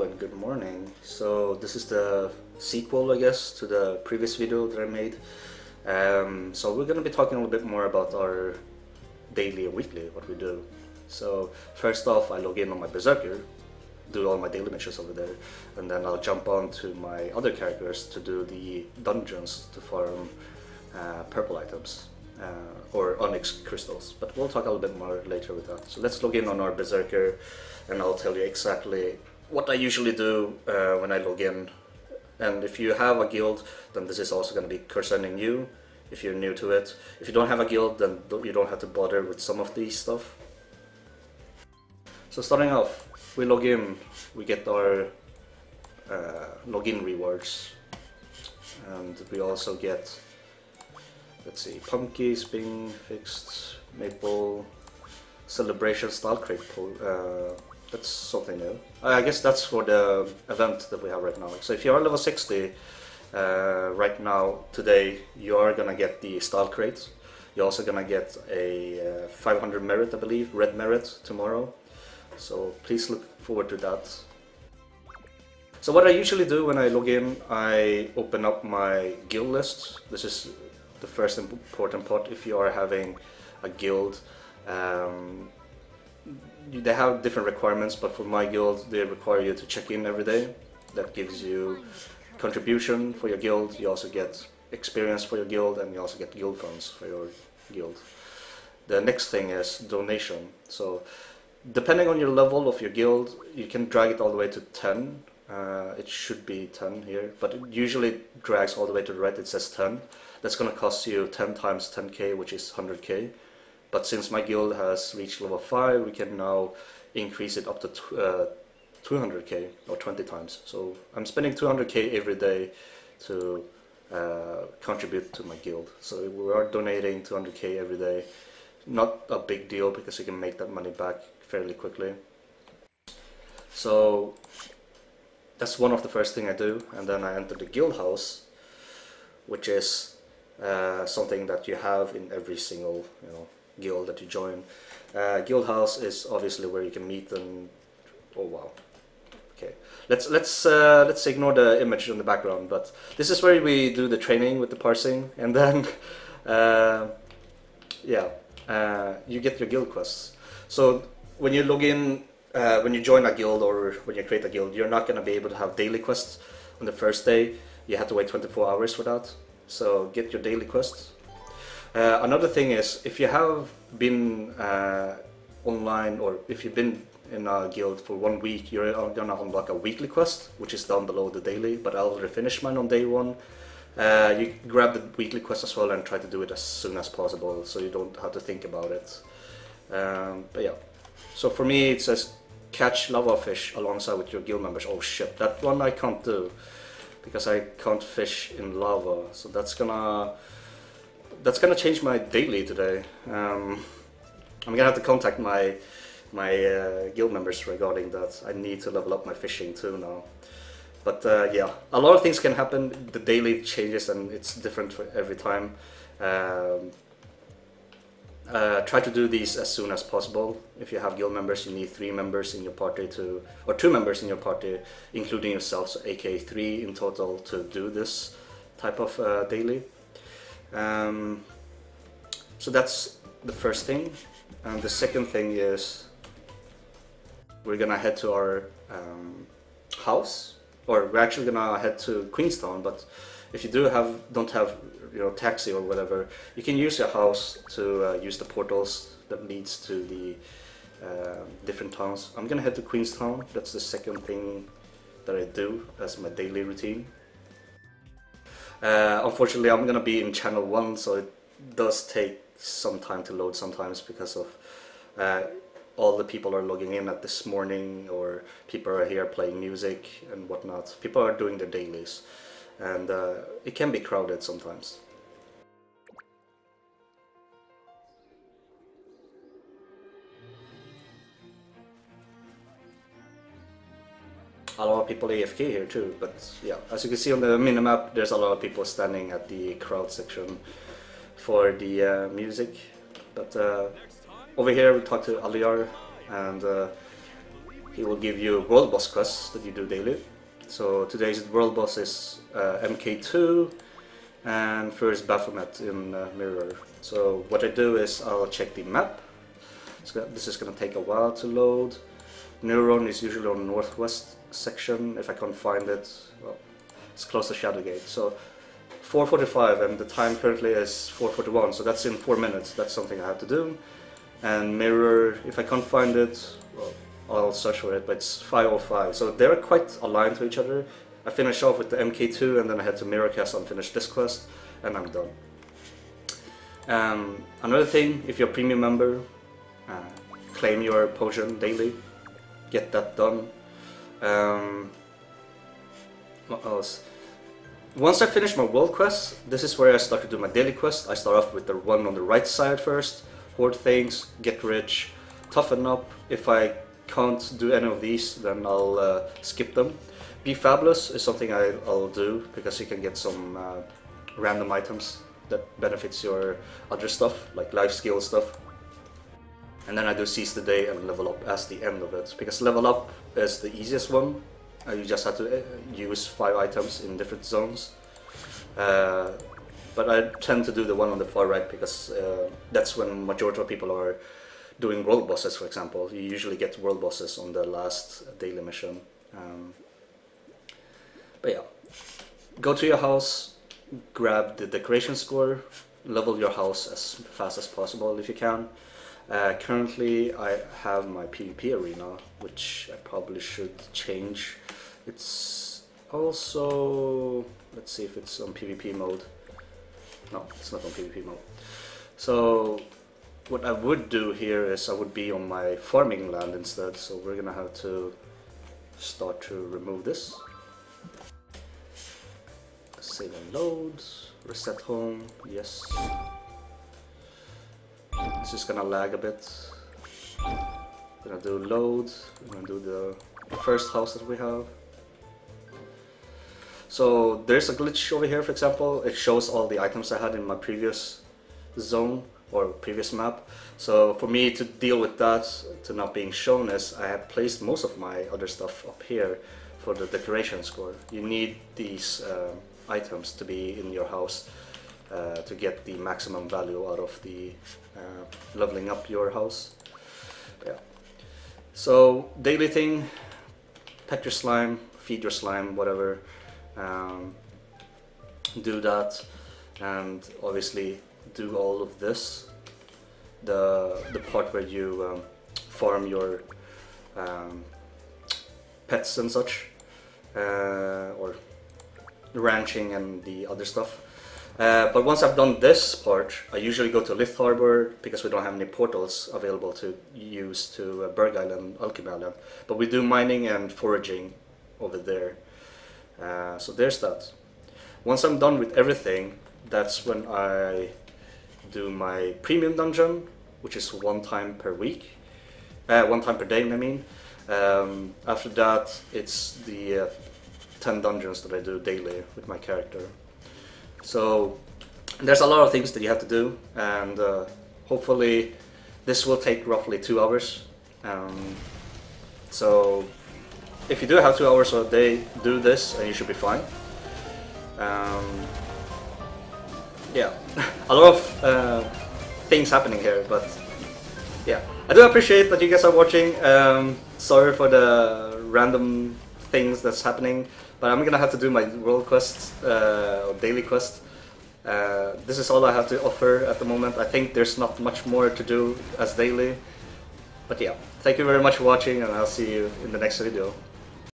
Hello and good morning. So this is the sequel, I guess, to the previous video that I made. So we're gonna be talking a little bit more about our daily and weekly, what we do. So first off, I log in on my Berserker, do all my daily missions over there, and then I'll jump on to my other characters to do the dungeons to farm purple items or onyx crystals. But we'll talk a little bit more later with that. So let's log in on our Berserker, and I'll tell you exactly what I usually do when I log in. And if you have a guild, then this is also going to be concerning you if you're new to it. If you don't have a guild, then you don't have to bother with some of these stuff. So starting off, we log in, we get our login rewards, and we also get, let's see, Pumpkin, Spring, Fixed, Maple, Celebration, Style Crate. That's something new. I guess that's for the event that we have right now. So if you are level 60 right now, today, you are gonna get the Style Crate. You're also gonna get a 500 merit, I believe, red merit tomorrow. So please look forward to that. So what I usually do when I log in, I open up my guild list. This is the first important part if you are having a guild. They have different requirements, but for my guild they require you to check in every day. That gives you contribution for your guild, you also get experience for your guild, and you also get guild funds for your guild. The next thing is donation. So depending on your level of your guild, you can drag it all the way to 10. It should be 10 here, but it usually drags all the way to the right. It says 10. That's going to cost you 10 times 10k, which is 100k. But since my guild has reached level 5, we can now increase it up to 200k, or 20 times. So I'm spending 200k every day to contribute to my guild. So we are donating 200k every day. Not a big deal because you can make that money back fairly quickly. So that's one of the first thing I do, and then I enter the guild house, which is something that you have in every single guild that you join. Guild house is obviously where you can meet and oh wow. Okay, let's ignore the image in the background, but this is where we do the training with the parsing, and then you get your guild quests. So when you log in, when you join a guild or when you create a guild, you're not going to be able to have daily quests on the first day. You have to wait 24 hours for that. So get your daily quests. Another thing is, if you have been online, or if you've been in a guild for 1 week, you're gonna unlock a weekly quest, which is down below the daily, but I already finished mine on day 1. You grab the weekly quest as well and try to do it as soon as possible, so you don't have to think about it. But yeah, so for me it says catch lava fish alongside with your guild members. Oh shit, that one I can't do, because I can't fish in lava, so that's gonna change my daily today. I'm gonna have to contact my guild members regarding that. I need to level up my fishing too now. But yeah, a lot of things can happen. The daily changes and it's different for every time. Try to do these as soon as possible. If you have guild members, you need 3 members in your party or 2 members in your party, including yourself, so aka 3 in total, to do this type of daily. So that's the first thing, and the second thing is we're gonna head to our house, or we're actually gonna head to Queenstown. But if you don't have taxi or whatever, you can use your house to use the portals that leads to the different towns. I'm gonna head to Queenstown. That's the second thing that I do as my daily routine. Unfortunately, I'm gonna be in channel 1, so it does take some time to load sometimes because of all the people are logging in at this morning, or people are here playing music and whatnot. People are doing their dailies, and it can be crowded sometimes. A lot of people AFK here too, but yeah, as you can see on the minimap, there's a lot of people standing at the crowd section for the music. But over here we talk to Aliar, and he will give you world boss quests that you do daily. So today's world boss is MK2 and first Baphomet in Mirror. So what I do is I'll check the map. This is going to take a while to load. Neuron is usually on the northwest section. If I can't find it, well, it's close to Shadowgate. So 4:45 and the time currently is 4:41, so that's in 4 minutes. That's something I have to do. And Mirror, if I can't find it, well, I'll search for it, but it's 5:05. So they're quite aligned to each other. I finish off with the MK2 and then I head to Mirror Castle and finish this quest, and I'm done. Another thing, if you're a premium member, claim your potion daily. Get that done. What else? Once I finish my world quest, this is where I start to do my daily quest. I start off with the one on the right side first. Hoard things, get rich, toughen up. If I can't do any of these, then I'll skip them. Be fabulous is something I'll do, because you can get some random items that benefits your other stuff, like life skill stuff. And then I do seize the day and level up as the end of it, because level up is the easiest one. You just have to use 5 items in different zones. But I tend to do the one on the far right, because that's when majority of people are doing world bosses, for example. You usually get world bosses on the last daily mission. But yeah, go to your house, grab the decoration score, level your house as fast as possible if you can. Currently I have my PvP arena, which I probably should change. It's also, let's see if it's on PvP mode. No, it's not on PvP mode. So what I would do here is I would be on my farming land instead, so we're gonna have to start to remove this. Save and load, reset home, yes. This is gonna lag a bit. Gonna do load, I'm gonna do the first house that we have. So there's a glitch over here, for example. It shows all the items I had in my previous zone or previous map. So for me to deal with that, to not being shown, is I have placed most of my other stuff up here for the decoration score. You need these items to be in your house to get the maximum value out of the leveling up your house. Yeah. So daily thing, pet your slime, feed your slime, whatever. Do that, and obviously do all of this. The part where you farm your pets and such, or ranching and the other stuff. But once I've done this part, I usually go to Lith Harbor, because we don't have any portals available to use to Berg Island, Alkimi Island. But we do mining and foraging over there. So there's that. Once I'm done with everything, that's when I do my premium dungeon, which is 1 time per week. 1 time per day, I mean. After that, it's the 10 dungeons that I do daily with my character. So there's a lot of things that you have to do, and hopefully this will take roughly 2 hours. So if you do have 2 hours a day, do this and you should be fine. Yeah, a lot of things happening here, but yeah, I do appreciate that you guys are watching. Sorry for the random things that's happening, but I'm gonna have to do my world quest, or daily quest. This is all I have to offer at the moment. I think there's not much more to do as daily, but yeah, thank you very much for watching, and I'll see you in the next video.